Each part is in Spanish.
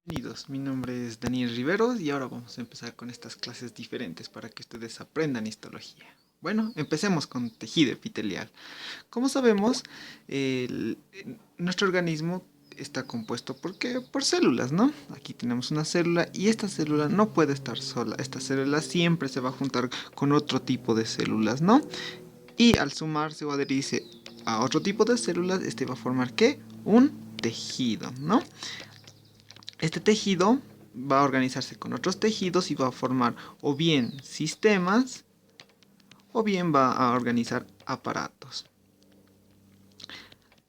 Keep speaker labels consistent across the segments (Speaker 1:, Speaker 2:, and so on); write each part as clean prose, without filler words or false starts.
Speaker 1: Bienvenidos, mi nombre es Daniel Riveros y ahora vamos a empezar con estas clases diferentes para que ustedes aprendan histología. Bueno, empecemos con tejido epitelial. Como sabemos, nuestro organismo está compuesto por células, ¿no? Aquí tenemos una célula y esta célula no puede estar sola. Esta célula siempre se va a juntar con otro tipo de células, ¿no? Y al sumarse o adherirse a otro tipo de células, este va a formar ¿qué? Un tejido, ¿no? Este tejido va a organizarse con otros tejidos y va a formar o bien sistemas o bien va a organizar aparatos.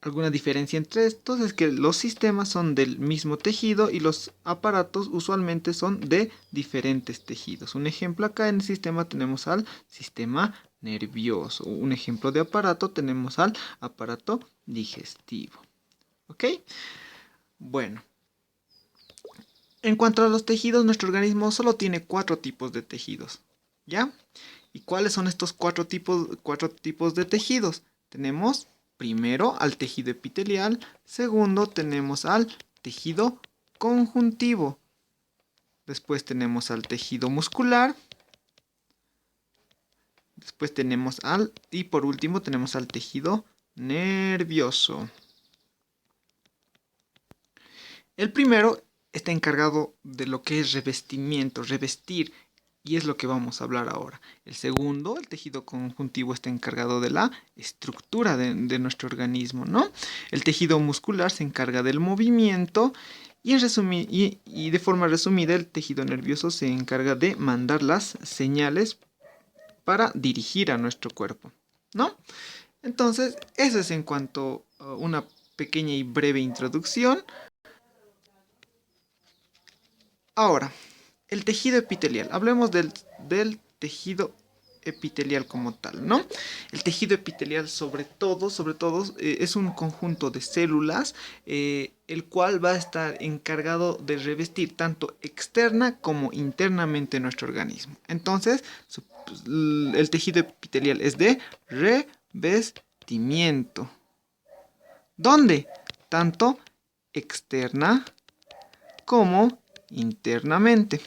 Speaker 1: Alguna diferencia entre estos es que los sistemas son del mismo tejido y los aparatos usualmente son de diferentes tejidos. Un ejemplo acá en el sistema tenemos al sistema nervioso. Un ejemplo de aparato tenemos al aparato digestivo. ¿Ok? Bueno. En cuanto a los tejidos, nuestro organismo solo tiene 4 tipos de tejidos. ¿Ya? ¿Y cuáles son estos cuatro tipos de tejidos? Tenemos primero al tejido epitelial, segundo tenemos al tejido conjuntivo, después tenemos al tejido muscular, después tenemos y por último tenemos al tejido nervioso. El primero está encargado de lo que es revestimiento, revestir, y es lo que vamos a hablar ahora. El segundo, el tejido conjuntivo, está encargado de la estructura de nuestro organismo, ¿no? El tejido muscular se encarga del movimiento y de forma resumida el tejido nervioso se encarga de mandar las señales para dirigir a nuestro cuerpo, ¿no? Entonces, eso es en cuanto a una pequeña y breve introducción. Ahora, el tejido epitelial. Hablemos del tejido epitelial como tal, ¿no? El tejido epitelial sobre todo, es un conjunto de células, el cual va a estar encargado de revestir tanto externa como internamente nuestro organismo. Entonces, el tejido epitelial es de revestimiento. ¿Dónde? Tanto externa como internamente.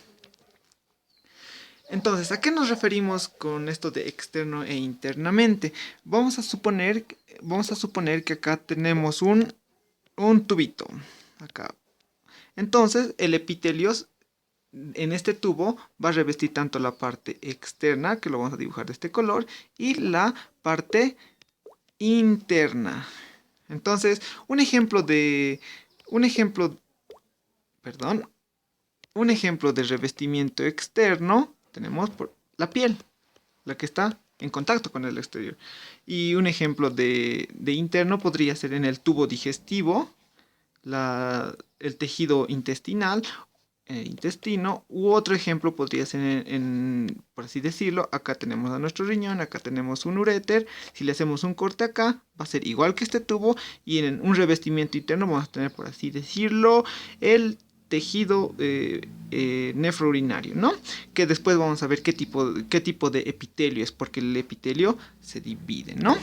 Speaker 1: Entonces, ¿a qué nos referimos con esto de externo e internamente? Vamos a suponer que acá tenemos un tubito. Acá. Entonces, el epitelio en este tubo va a revestir tanto la parte externa, que lo vamos a dibujar de este color, y la parte interna. Entonces, perdón, un ejemplo de revestimiento externo tenemos por la piel, la que está en contacto con el exterior. Y un ejemplo de interno podría ser en el tubo digestivo, el tejido intestinal, el intestino, u otro ejemplo podría ser por así decirlo, acá tenemos a nuestro riñón, acá tenemos un uréter. Si le hacemos un corte acá, va a ser igual que este tubo, y en un revestimiento interno vamos a tener, por así decirlo, el tejido nefrourinario, ¿no? Que después vamos a ver qué tipo de epitelio es, porque el epitelio se divide, ¿no?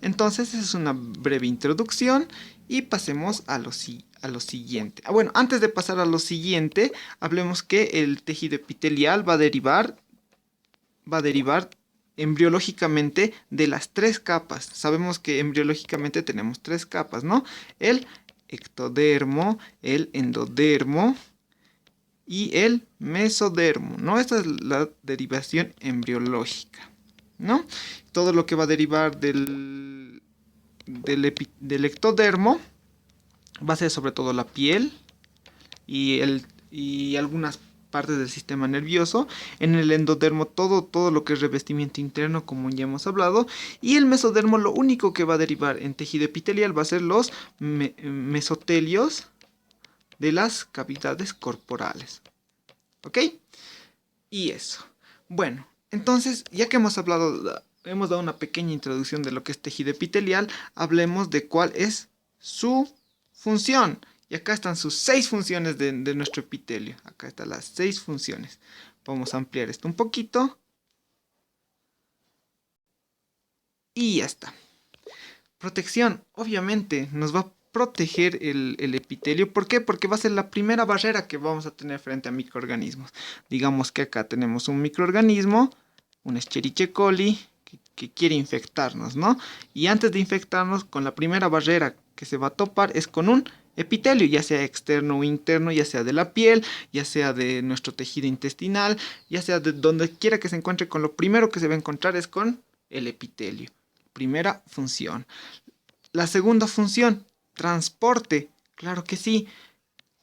Speaker 1: Entonces, esa es una breve introducción y pasemos a lo siguiente. Bueno, antes de pasar a lo siguiente, hablemos que el tejido epitelial va a derivar embriológicamente de las 3 capas. Sabemos que embriológicamente tenemos 3 capas, ¿no? El ectodermo, el endodermo y el mesodermo, ¿no? Esta es la derivación embriológica, ¿no? Todo lo que va a derivar del ectodermo va a ser sobre todo la piel y algunas partes del sistema nervioso. En el endodermo todo lo que es revestimiento interno, como ya hemos hablado. Y el mesodermo, lo único que va a derivar en tejido epitelial va a ser los mesotelios de las cavidades corporales. ¿Ok? Y eso. Bueno, entonces, ya que hemos dado una pequeña introducción de lo que es tejido epitelial, hablemos de cuál es su función. Y acá están sus 6 funciones de nuestro epitelio. Acá están las 6 funciones. Vamos a ampliar esto un poquito. Y ya está. Protección, obviamente, nos va proteger el epitelio. ¿Por qué? Porque va a ser la primera barrera que vamos a tener frente a microorganismos. Digamos que acá tenemos un microorganismo, un Escherichia coli, que quiere infectarnos, ¿no? Y antes de infectarnos, con la primera barrera que se va a topar es con un epitelio, ya sea externo o interno, ya sea de la piel, ya sea de nuestro tejido intestinal, ya sea de donde quiera que se encuentre, con lo primero que se va a encontrar es con el epitelio. Primera función. La segunda función, transporte. Claro que sí.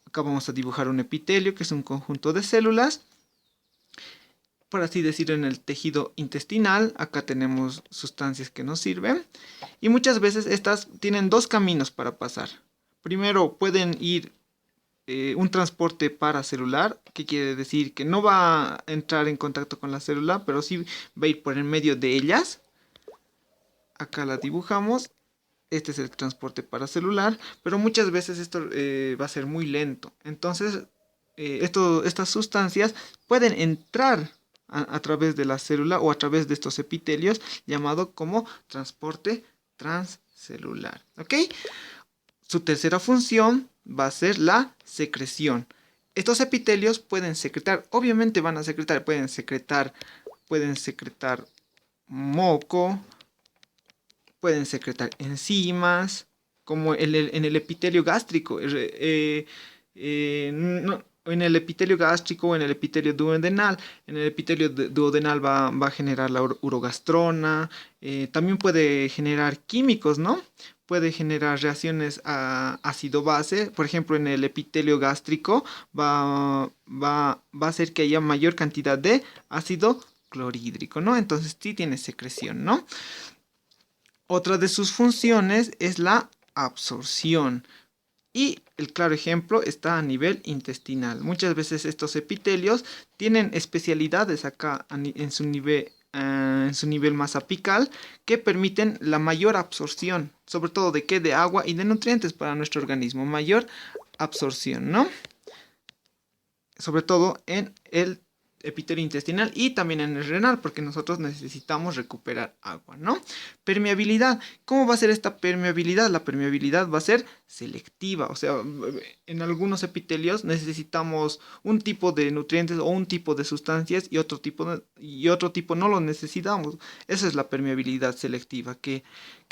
Speaker 1: Acá vamos a dibujar un epitelio, que es un conjunto de células, por así decirlo, en el tejido intestinal. Acá tenemos sustancias que nos sirven. Y muchas veces estas tienen dos caminos para pasar. Primero pueden ir un transporte paracelular, que quiere decir que no va a entrar en contacto con la célula, pero sí va a ir por en medio de ellas. Acá la dibujamos. Este es el transporte paracelular, pero muchas veces esto va a ser muy lento. Entonces, estas sustancias pueden entrar a través de la célula o a través de estos epitelios, llamado como transporte transcelular. ¿Ok? Su tercera función va a ser la secreción. Estos epitelios pueden secretar, obviamente van a secretar, pueden secretar moco, pueden secretar enzimas, como en el epitelio gástrico. En el epitelio gástrico o en el epitelio duodenal. En el epitelio duodenal va a generar la urogastrona. También puede generar químicos, ¿no? Puede generar reacciones a ácido-base. Por ejemplo, en el epitelio gástrico va a hacer que haya mayor cantidad de ácido clorhídrico, ¿no? Entonces sí tiene secreción, ¿no? Otra de sus funciones es la absorción. Y el claro ejemplo está a nivel intestinal. Muchas veces estos epitelios tienen especialidades acá en su nivel más apical, que permiten la mayor absorción, sobre todo de qué, de agua y de nutrientes para nuestro organismo. Mayor absorción, ¿no? Sobre todo en el epitelio intestinal y también en el renal, porque nosotros necesitamos recuperar agua, ¿no? Permeabilidad. ¿Cómo va a ser esta permeabilidad? La permeabilidad va a ser selectiva, o sea, en algunos epitelios necesitamos un tipo de nutrientes o un tipo de sustancias y otro tipo no lo necesitamos. Esa es la permeabilidad selectiva, que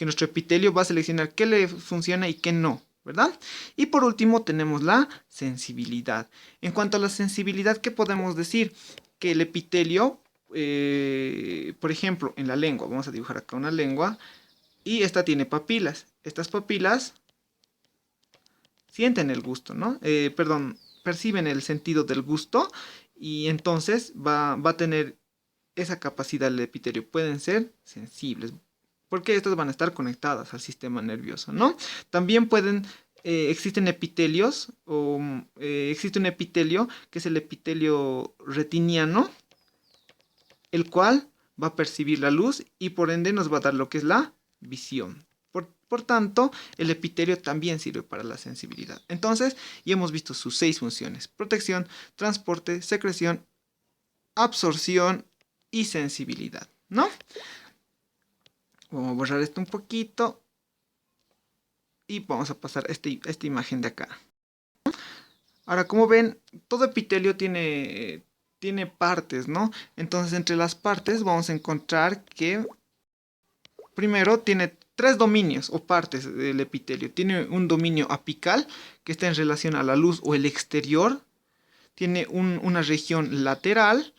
Speaker 1: nuestro epitelio va a seleccionar qué le funciona y qué no, ¿verdad? Y por último tenemos la sensibilidad. En cuanto a la sensibilidad, ¿qué podemos decir? Que el epitelio, por ejemplo, en la lengua, vamos a dibujar acá una lengua, y esta tiene papilas. Estas papilas sienten el gusto, ¿no? Perciben el sentido del gusto, y entonces va a tener esa capacidad el epitelio. Pueden ser sensibles, porque estas van a estar conectadas al sistema nervioso, ¿no? También existen epitelios, existe un epitelio que es el epitelio retiniano, el cual va a percibir la luz y por ende nos va a dar lo que es la visión. Por tanto, el epitelio también sirve para la sensibilidad. Entonces, ya hemos visto sus 6 funciones: protección, transporte, secreción, absorción y sensibilidad, ¿no? Vamos a borrar esto un poquito y vamos a pasar esta imagen de acá. Ahora, como ven, todo epitelio tiene partes, ¿no? Entonces, entre las partes vamos a encontrar que primero tiene 3 dominios o partes del epitelio. Tiene un dominio apical, que está en relación a la luz o el exterior. Tiene una región lateral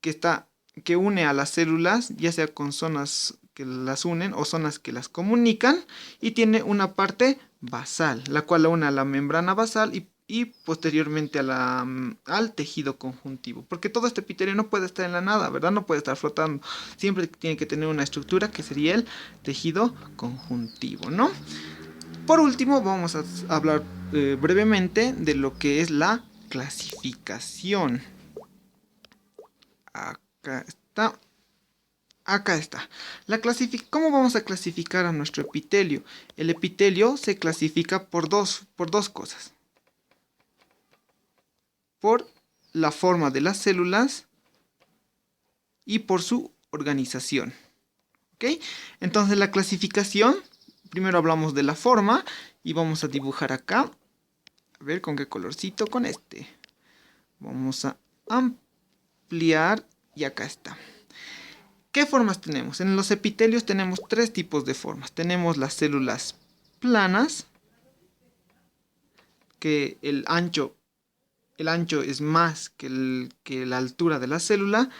Speaker 1: que une a las células, ya sea con zonas que las unen o zonas que las comunican, y tiene una parte basal, la cual la une a la membrana basal y posteriormente al tejido conjuntivo, porque todo este epitelio no puede estar en la nada, ¿verdad? No puede estar flotando, siempre tiene que tener una estructura que sería el tejido conjuntivo, ¿no? Por último, vamos a hablar brevemente de lo que es la clasificación. Acá está. Acá está. ¿Cómo vamos a clasificar a nuestro epitelio? El epitelio se clasifica por dos cosas. Por la forma de las células y por su organización. ¿Ok? Entonces la clasificación primero hablamos de la forma y vamos a dibujar acá. A ver, ¿con qué colorcito? Con este. Vamos a ampliar y acá está. ¿Qué formas tenemos? En los epitelios tenemos tres tipos de formas. Tenemos las células planas, que el ancho es más que la altura de la célula.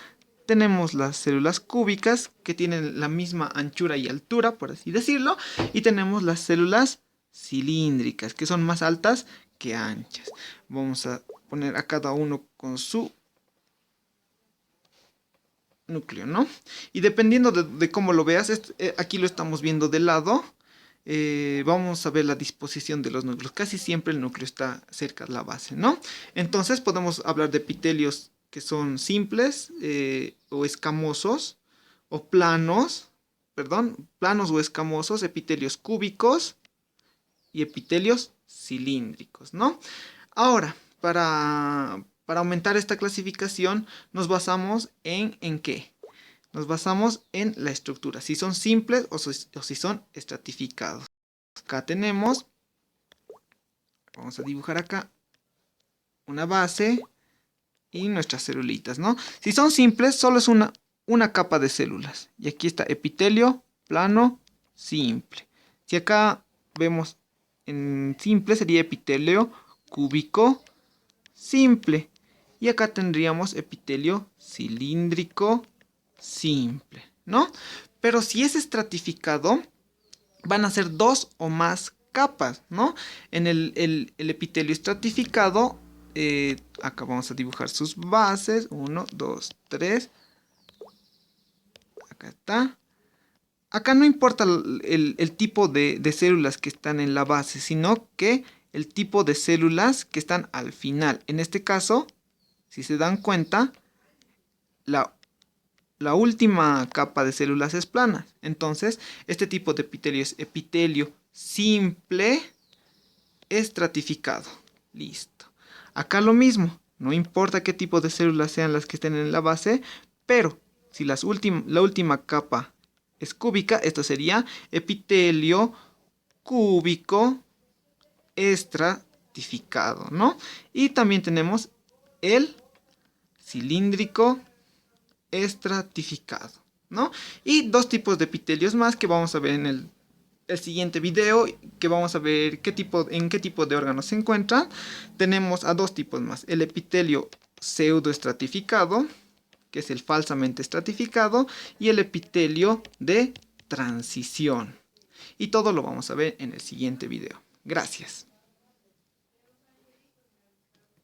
Speaker 1: Tenemos las células cúbicas, que tienen la misma anchura y altura, por así decirlo. Y tenemos las células cilíndricas, que son más altas que anchas. Vamos a poner a cada uno con su núcleo, ¿no? Y dependiendo de cómo lo veas, aquí lo estamos viendo de lado. Vamos a ver la disposición de los núcleos. Casi siempre el núcleo está cerca de la base, ¿no? Entonces podemos hablar de epitelios que son simples o escamosos, o planos, perdón, planos o escamosos, epitelios cúbicos y epitelios cilíndricos, ¿no? Ahora, para aumentar esta clasificación, nos basamos ¿en qué? Nos basamos en la estructura, si son simples o si son estratificados. Acá tenemos, vamos a dibujar acá, una base y nuestras celulitas, ¿no? Si son simples, solo es una capa de células. Y aquí está epitelio plano simple. Si acá vemos en simple, sería epitelio cúbico simple. Y acá tendríamos epitelio cilíndrico simple, ¿no? Pero si es estratificado, van a ser dos o más capas, ¿no? En el epitelio estratificado, acá vamos a dibujar sus bases. 1, 2, 3. Acá está. Acá no importa el tipo de células que están en la base, sino que el tipo de células que están al final. En este caso, si se dan cuenta, la última capa de células es plana. Entonces, este tipo de epitelio es epitelio simple estratificado. Listo. Acá lo mismo. No importa qué tipo de células sean las que estén en la base, pero si la última capa es cúbica, esto sería epitelio cúbico estratificado, ¿no? Y también tenemos el cilíndrico estratificado, ¿no? Y dos tipos de epitelios más que vamos a ver en el siguiente video, que vamos a ver en qué tipo de órganos se encuentran. Tenemos a dos tipos más: el epitelio pseudoestratificado, que es el falsamente estratificado, y el epitelio de transición. Y todo lo vamos a ver en el siguiente video. Gracias.